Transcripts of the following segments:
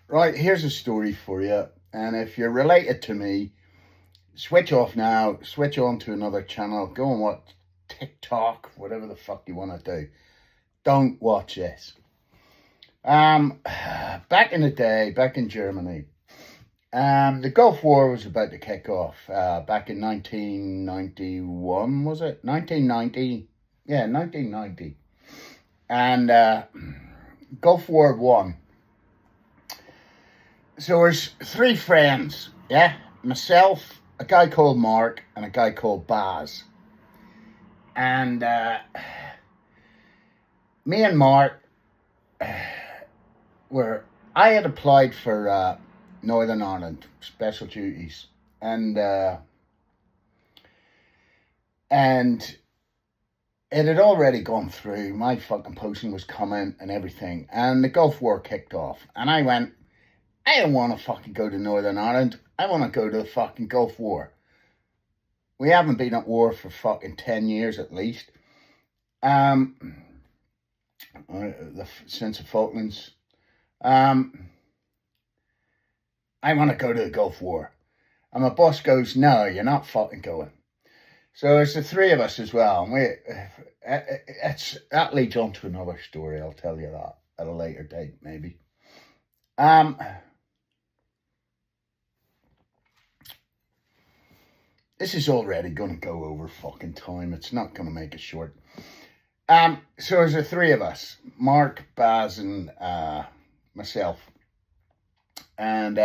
Right, here's a story for you. And if you're related to me, switch off now, switch on to another channel, go and watch TikTok, whatever the fuck you want to do. Don't watch this. Back in the day, back in Germany, the Gulf War was about to kick off. Back in 1991, was it? 1990? Yeah, 1990. And Gulf War 1. So there's three friends, yeah? Myself, a guy called Mark, and a guy called Baz. And me and Mark I had applied for Northern Ireland special duties, and it had already gone through. My fucking posting was coming and everything, and the Gulf War kicked off, and I went, I don't want to fucking go to Northern Ireland. I want to go to the fucking Gulf War. We haven't been at war for fucking 10 years at least. Since the Falklands. I want to go to the Gulf War. And my boss goes, no, you're not fucking going. So it's the three of us as well. And that leads on to another story. I'll tell you that at a later date, maybe. This is already going to go over fucking time. It's not going to make it short. So there's the three of us, Mark, Baz, and myself. And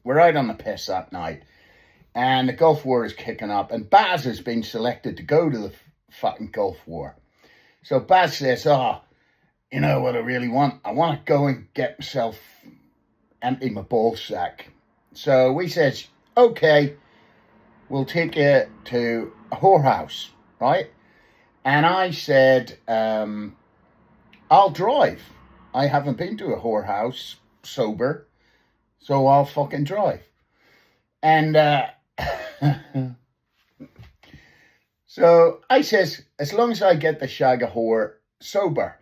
we're out on the piss that night. And the Gulf War is kicking up. And Baz has been selected to go to the fucking Gulf War. So Baz says, you know what I really want? I want to go and get myself, empty my ball sack. So we says, okay, we'll take you to a whorehouse, right? And I said, I'll drive. I haven't been to a whorehouse sober, so I'll fucking drive. And so I says, as long as I get the shag a whore sober.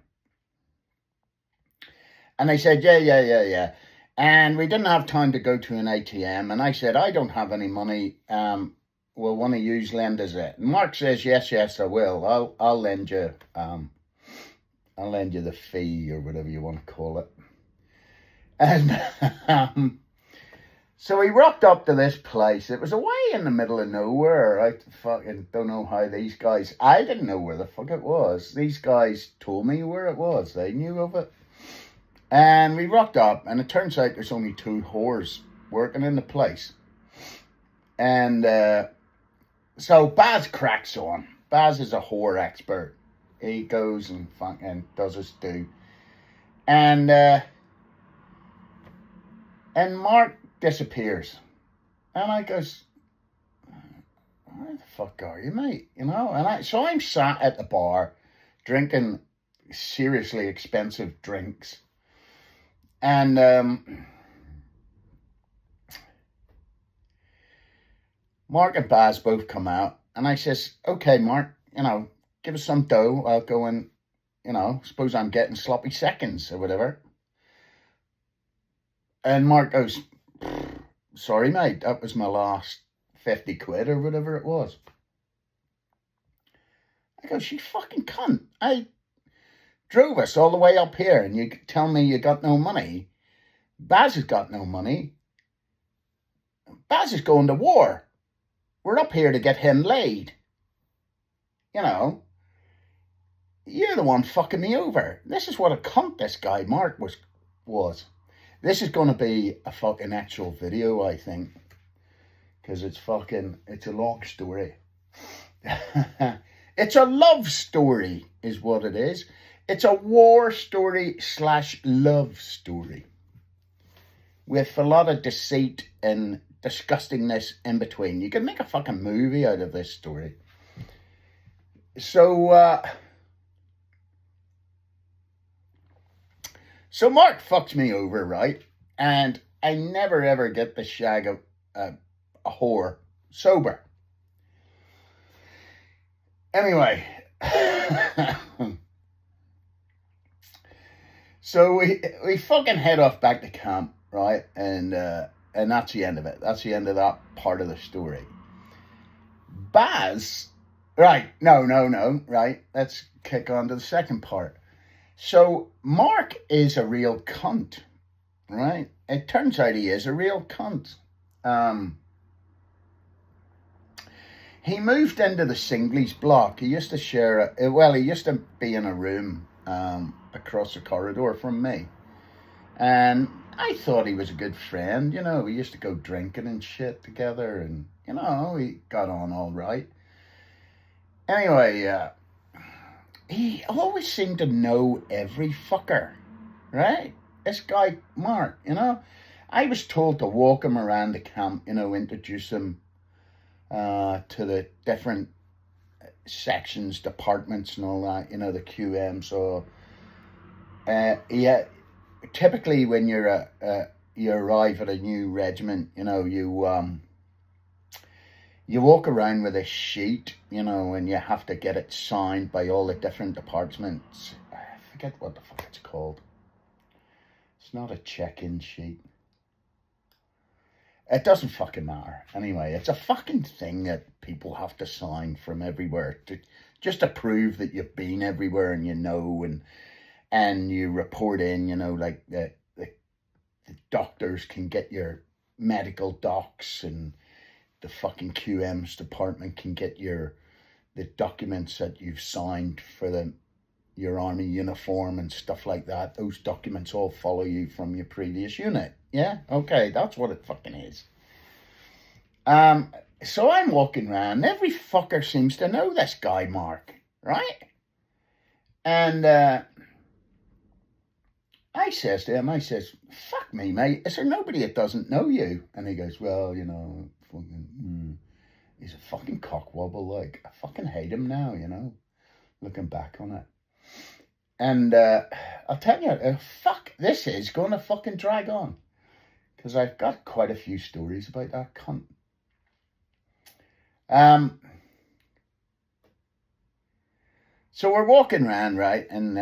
And they said, yeah. And we didn't have time to go to an ATM. And I said, I don't have any money. Will one of you lend us it? And Mark says, yes, I will. I'll lend you. I'll lend you the fee or whatever you want to call it. And so we rocked up to this place. It was away in the middle of nowhere. I fucking don't know how these guys. I didn't know where the fuck it was. These guys told me where it was. They knew of it. And we rocked up, and it turns out there's only two whores working in the place. And so Baz cracks on. Baz is a whore expert. He goes and fucking does his do. And Mark disappears. And I goes, where the fuck are you, mate? You know? And so I'm sat at the bar drinking seriously expensive drinks. And Mark and Baz both come out, and I says, okay, Mark, give us some dough. I'll go and, suppose I'm getting sloppy seconds or whatever. And Mark goes, sorry, mate, that was my last 50 quid or whatever it was. I go, you fucking cunt. I drove us all the way up here, and you tell me you got no money. Baz has got no money. Baz is going to war. We're up here to get him laid. You're the one fucking me over. This is what a cunt this guy Mark was. This is going to be a fucking actual video, I think. Because it's a long story. It's a love story is what it is. It's a war story / love story. With a lot of deceit and disgustingness in between. You can make a fucking movie out of this story. So Mark fucks me over, right? And I never ever get the shag of a whore sober. Anyway. So we fucking head off back to camp, right? And that's the end of it. That's the end of that part of the story. Baz, right? No. Right? Let's kick on to the second part. So Mark is a real cunt, right? It turns out he is a real cunt. He moved into the Singley's block. He used to share, he used to be in a room across the corridor from me. And I thought he was a good friend, you know. We used to go drinking and shit together, and, you know, we got on all right. Anyway, he always seemed to know every fucker, right? This guy, Mark, you know. I was told to walk him around the camp, you know, introduce him to the different sections, departments and all that, you know, the QM. So, yeah, typically when you arrive at a new regiment, you know, you walk around with a sheet, you know, and you have to get it signed by all the different departments. I forget what the fuck it's called. It's not a check-in sheet. It doesn't fucking matter. Anyway, it's a fucking thing that people have to sign from everywhere just to prove that you've been everywhere and you know, and you report in, you know, like the doctors can get your medical docs, and the fucking QM's department can get the documents that you've signed for your army uniform and stuff like that. Those documents all follow you from your previous unit. Yeah, okay, that's what it fucking is. So I'm walking around. Every fucker seems to know this guy, Mark, right? And I says to him, fuck me, mate. Is there nobody that doesn't know you? And he goes, well, you know, he's a fucking cockwobble, like. I fucking hate him now, you know, looking back on it. And I'll tell you, this is going to fucking drag on. Because I've got quite a few stories about that cunt. So we're walking around, right? And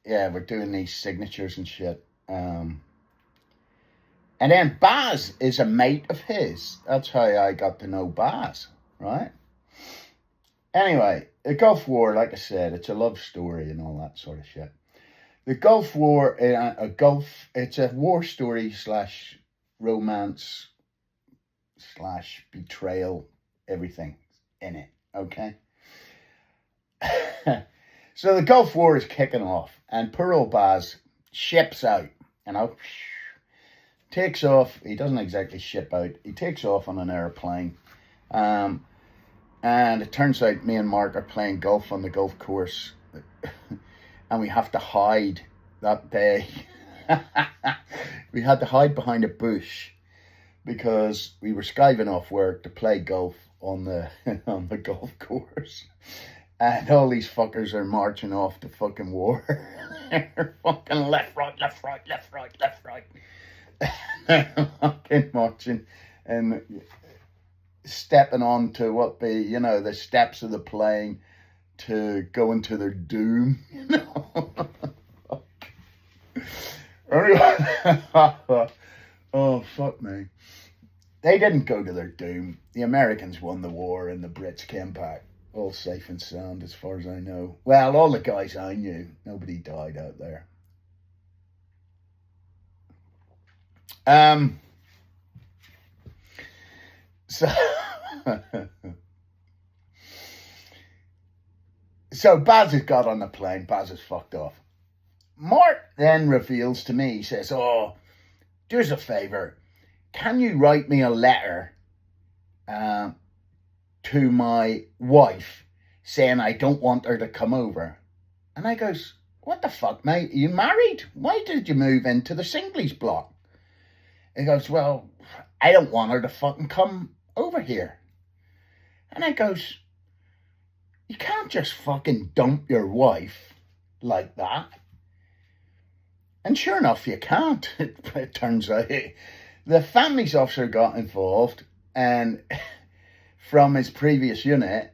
we're doing these signatures and shit. And then Baz is a mate of his. That's how I got to know Baz, right? Anyway, the Gulf War, like I said, it's a love story and all that sort of shit. The Gulf War, it's a war story / romance / betrayal, everything in it, okay? So the Gulf War is kicking off, and poor old Baz ships out, you know, takes off. He doesn't exactly ship out. He takes off on an airplane, and it turns out me and Mark are playing golf on the golf course, and we have to hide that day. We had to hide behind a bush because we were skiving off work to play golf on the golf course, and all these fuckers are marching off to fucking war. They're fucking left, right, fucking marching and stepping on to what the steps of the plane to go into their doom, you know. Anyway, oh fuck me. They didn't go to their doom. The Americans won the war and the Brits came back all safe and sound as far as I know. Well, all the guys I knew, nobody died out there. So Baz has got on the plane. Baz has fucked off. Mark then reveals to me, he says, oh, do us a favour. Can you write me a letter to my wife saying I don't want her to come over? And I goes, what the fuck, mate? Are you married? Why did you move into the Singley's block? He goes, well, I don't want her to fucking come over here. And I goes, you can't just fucking dump your wife like that. And sure enough, you can't. It turns out the families officer got involved and from his previous unit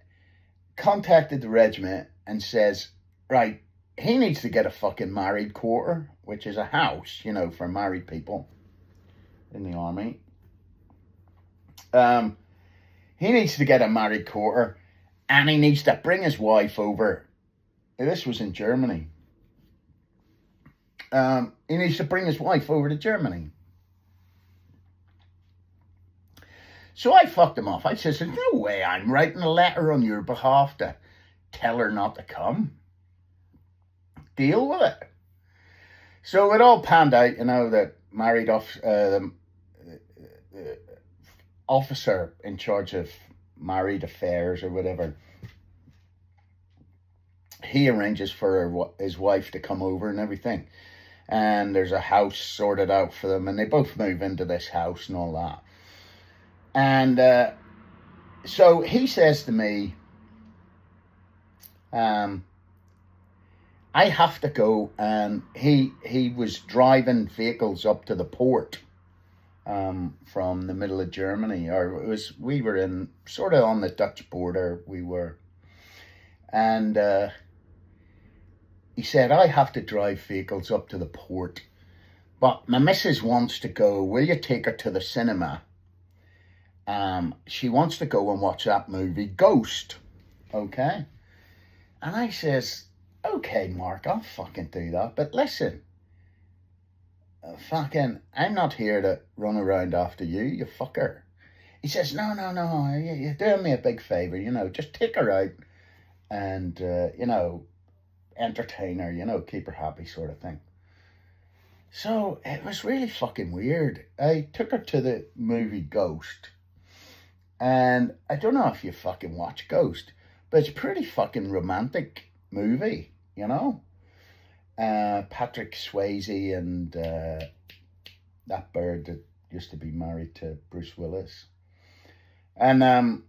contacted the regiment and says, right, he needs to get a fucking married quarter, which is a house, you know, for married people. in the army. He needs to get a married quarter, and he needs to bring his wife over. This was in Germany. He needs to bring his wife over to Germany. So I fucked him off. I says, there's no way I'm writing a letter on your behalf to tell her not to come. Deal with it. So it all panned out, that married officer in charge of married affairs or whatever, he arranges for his wife to come over and everything. And there's a house sorted out for them, and they both move into this house and all that. And so he says to me, I have to go, and he was driving vehicles up to the port from the middle of Germany, we were in sort of on the Dutch border, and he said, I have to drive vehicles up to the port, but my missus wants to go. Will you take her to the cinema? She wants to go and watch that movie, Ghost. Okay? And I says, okay, Mark, I'll fucking do that. But listen, I'm not here to run around after you, you fucker. He says, no, you're doing me a big favour, just take her out and, entertain her, keep her happy sort of thing. So it was really fucking weird. I took her to the movie Ghost. And I don't know if you fucking watch Ghost, but it's a pretty fucking romantic movie, Patrick Swayze and that bird that used to be married to Bruce Willis. And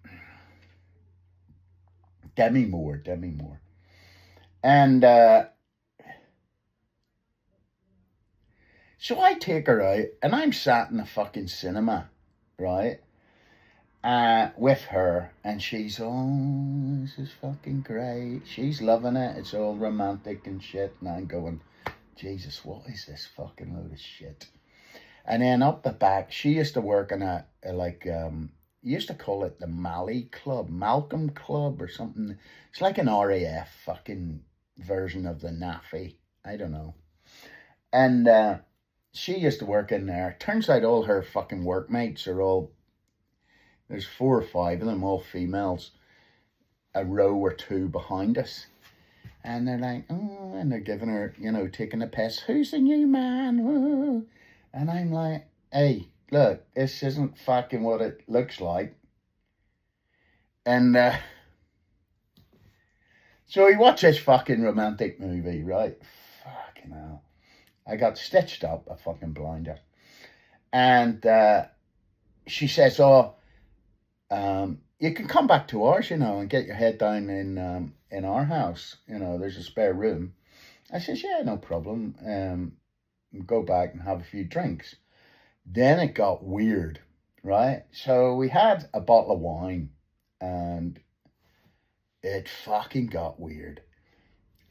Demi Moore. And so I take her out, and I'm sat in the fucking cinema, right? With her, and she's, this is fucking great. She's loving it. It's all romantic and shit. And I'm going, Jesus, what is this fucking load of shit? And then up the back, she used to work in you used to call it the Malcolm Club or something. It's like an RAF fucking version of the NAFI. I don't know. And she used to work in there. Turns out all her fucking workmates are all, there's 4 or 5 of them, all females, a row or 2 behind us. And they're like, oh, and they're giving her, taking a piss. Who's the new man? Oh. And I'm like, hey, look, this isn't fucking what it looks like. And so we watch this fucking romantic movie, right? Fucking hell. I got stitched up, a fucking blinder. And she says, you can come back to ours, and get your head down in our house. There's a spare room. I says, yeah, no problem. Go back and have a few drinks. Then it got weird, right? So we had a bottle of wine, and it fucking got weird.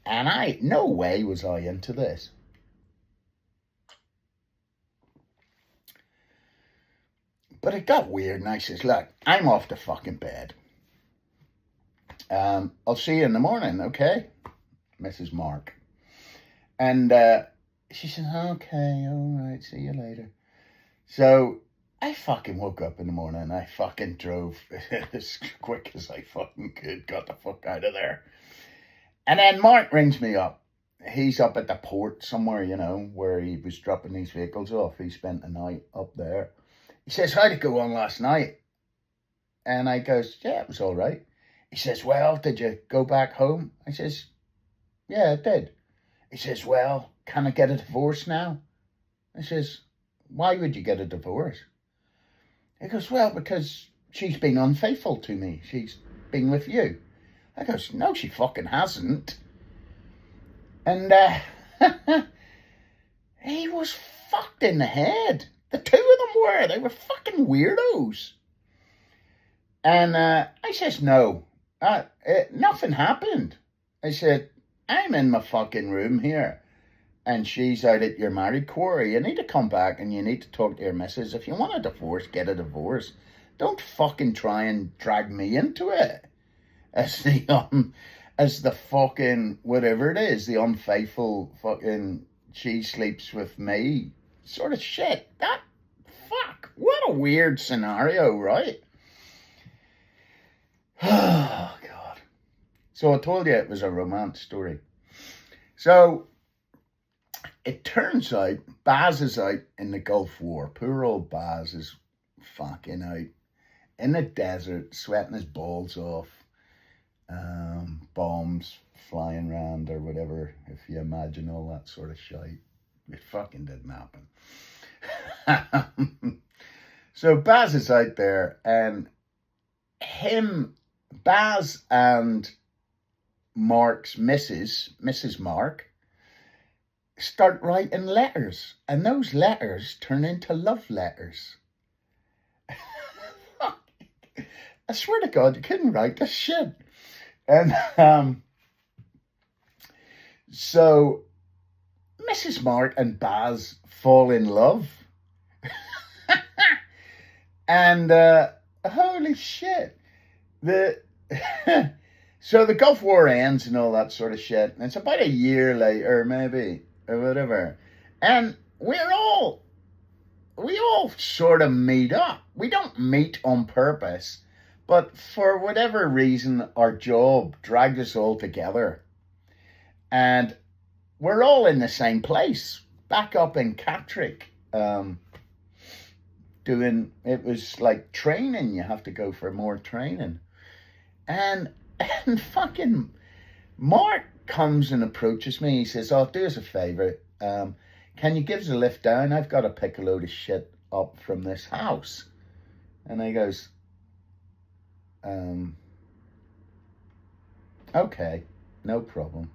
And no way was I into this. But it got weird, and I says, look, I'm off to fucking bed. I'll see you in the morning, okay? Mrs. Mark. And she said, okay, all right, see you later. So I fucking woke up in the morning, and I fucking drove as quick as I fucking could, got the fuck out of there. And then Mark rings me up. He's up at the port somewhere, where he was dropping these vehicles off. He spent the night up there. He says, how'd it go on last night? And I goes, yeah, it was all right. He says, well, did you go back home? I says, yeah, I did. He says, well, can I get a divorce now? I says, why would you get a divorce? He goes, well, because she's been unfaithful to me. She's been with you. I goes, no, she fucking hasn't. And he was fucked in the head. The 2 of them were. They were fucking weirdos. And I says, no, nothing happened. I said, I'm in my fucking room here. and she's out at your married quarry, you need to come back and you need to talk to your missus. If you want a divorce, get a divorce. Don't fucking try and drag me into it as the fucking whatever it is, the unfaithful fucking she sleeps with me sort of shit. That fuck, what a weird scenario, right? Oh God. So I told you it was a romance story. So it turns out Baz is out in the Gulf War. Poor old Baz is fucking out in the desert, sweating his balls off. Bombs flying around or whatever, if you imagine all that sort of shite. It fucking didn't happen. So Baz is out there, and Baz and Mark's Mrs. Mark, start writing letters, and those letters turn into love letters. I swear to God, you couldn't write this shit. And so Mrs. Mark and Baz fall in love. And holy shit. So the Gulf War ends and all that sort of shit. And it's about a year later, maybe, or whatever. And we all sort of meet up. We don't meet on purpose, but for whatever reason, our job dragged us all together. And we're all in the same place, back up in Catrick. It was like training. You have to go for more training. And fucking Mark comes and approaches me. He says, "Oh, do us a favour. Can you give us a lift down? I've got to pick a load of shit up from this house." And he goes, "Okay, no problem."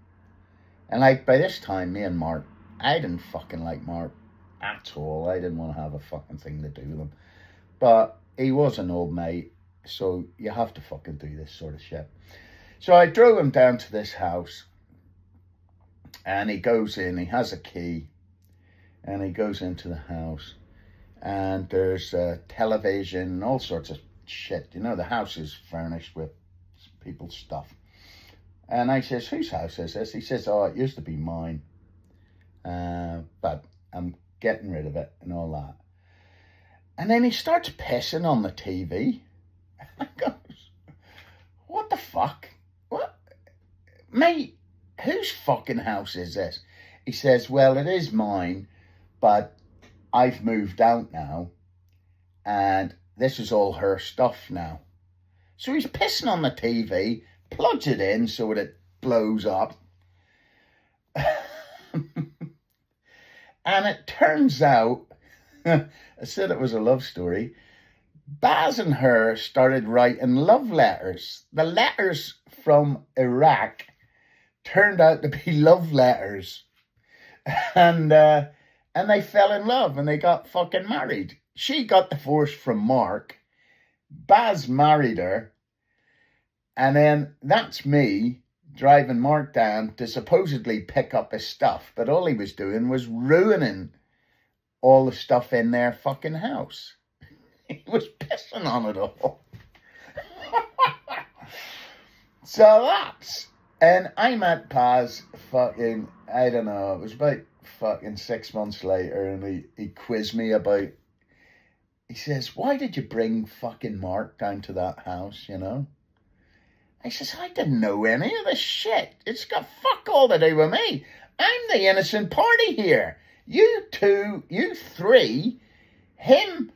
And like by this time, me and Mark, I didn't fucking like Mark at all. I didn't want to have a fucking thing to do with him. But he was an old mate, so you have to fucking do this sort of shit. So I drove him down to this house, and he goes in, he has a key, and he goes into the house, and there's a television and all sorts of shit. You know, the house is furnished with people's stuff. And I says, "Whose house is this?" He says, "Oh, it used to be mine, but I'm getting rid of it," and all that. And then he starts pissing on the TV. I goes, "What the fuck? What? Mate, whose fucking house is this?" He says, "Well, it is mine, but I've moved out now, and this is all her stuff now." So he's pissing on the TV, plugs it in so it blows up. And it turns out, I said it was a love story, Baz and her started writing love letters. The letters from Iraq turned out to be love letters. And they fell in love and they got fucking married. She got divorced from Mark. Baz married her. And then that's me driving Mark down to supposedly pick up his stuff. But all he was doing was ruining all the stuff in their fucking house. He was pissing on it all. So that's... And I met Paz fucking, I don't know, it was about fucking 6 months later, and he quizzed me about... He says, "Why did you bring fucking Mark down to that house, you know?" I says, "I didn't know any of this shit. It's got fuck all to do with me. I'm the innocent party here. You two, you three, him,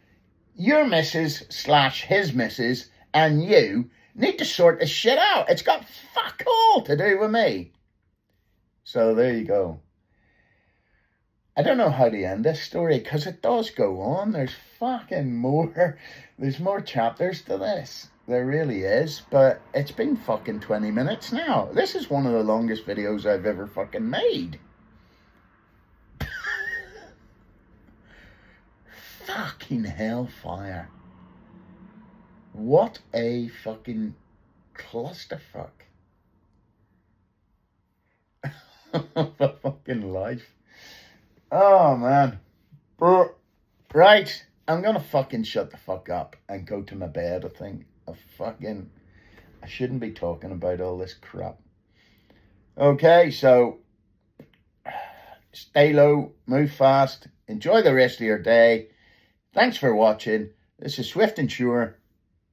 your missus / his missus, and you need to sort this shit out. It's got fuck all to do with me." So there you go. I don't know how to end this story because it does go on. There's fucking more. There's more chapters to this. There really is. But it's been fucking 20 minutes now. This is one of the longest videos I've ever fucking made. Fucking hellfire. What a fucking clusterfuck of a fucking life. Oh, man. Right. I'm going to fucking shut the fuck up and go to my bed, I think. I shouldn't be talking about all this crap. Okay, so stay low, move fast, enjoy the rest of your day. Thanks for watching. This is Swift and Sure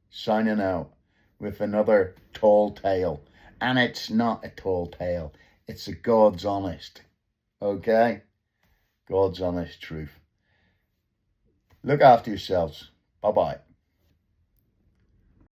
signing out with another tall tale. And it's not a tall tale. It's a God's honest. Okay? God's honest truth. Look after yourselves. Bye-bye.